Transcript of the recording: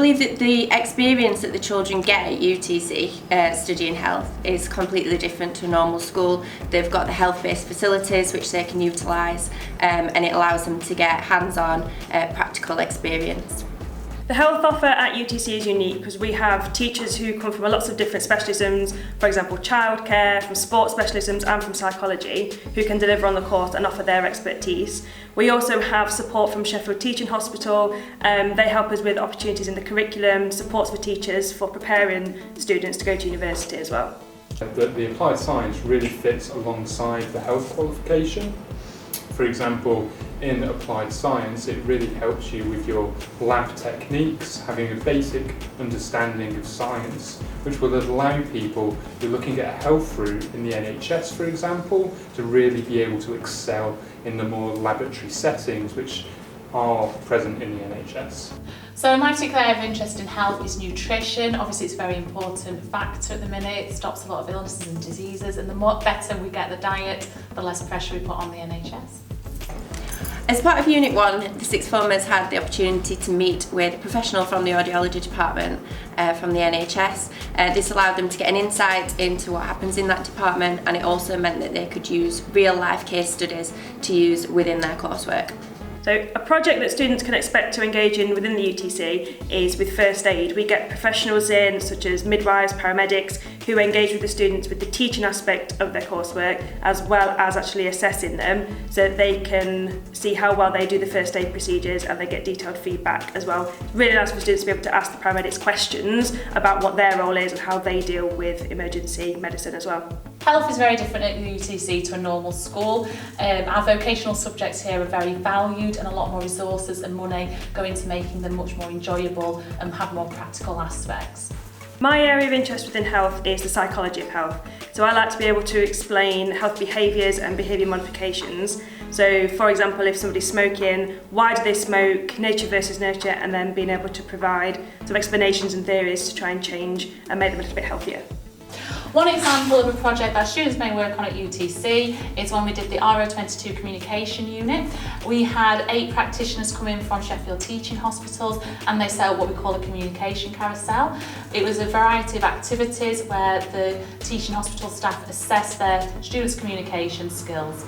believe that the experience that the children get at UTC studying health is completely different to a normal school. They've got the health-based facilities which they can utilise, and it allows them to get hands-on practical experience. The health offer at UTC is unique because we have teachers who come from lots of different specialisms, for example childcare, from sports specialisms and from psychology, who can deliver on the course and offer their expertise. We also have support from Sheffield Teaching Hospital. They help us with opportunities in the curriculum, supports for teachers for preparing students to go to university as well. The applied science really fits alongside the health qualification. For example, in applied science, it really helps you with your lab techniques, having a basic understanding of science, which will allow people who are looking at a health route in the NHS, for example, to really be able to excel in the more laboratory settings which are present in the NHS. So my particular area of interest in health is nutrition. Obviously it's a very important factor at the minute. It stops a lot of illnesses and diseases, and the better we get the diet, the less pressure we put on the NHS. As part of Unit 1, the sixth formers had the opportunity to meet with a professional from the audiology department from the NHS. This allowed them to get an insight into what happens in that department, and it also meant that they could use real life case studies to use within their coursework. So a project that students can expect to engage in within the UTC is with first aid. We get professionals in, such as midwives, paramedics, who engage with the students with the teaching aspect of their coursework, as well as actually assessing them, so that they can see how well they do the first aid procedures and they get detailed feedback as well. It's really nice for students to be able to ask the paramedics questions about what their role is and how they deal with emergency medicine as well. Health is very different at the UTC to a normal school. Our vocational subjects here are very valued, and a lot more resources and money go into making them much more enjoyable and have more practical aspects. My area of interest within health is the psychology of health. So I like to be able to explain health behaviours and behaviour modifications. So for example, if somebody's smoking, why do they smoke, nature versus nurture, and then being able to provide some explanations and theories to try and change and make them a little bit healthier. One example of a project that students may work on at UTC is when we did the RO22 communication unit. We had 8 practitioners come in from Sheffield Teaching Hospitals, and they set up what we call a communication carousel. It was a variety of activities where the teaching hospital staff assessed their students' communication skills.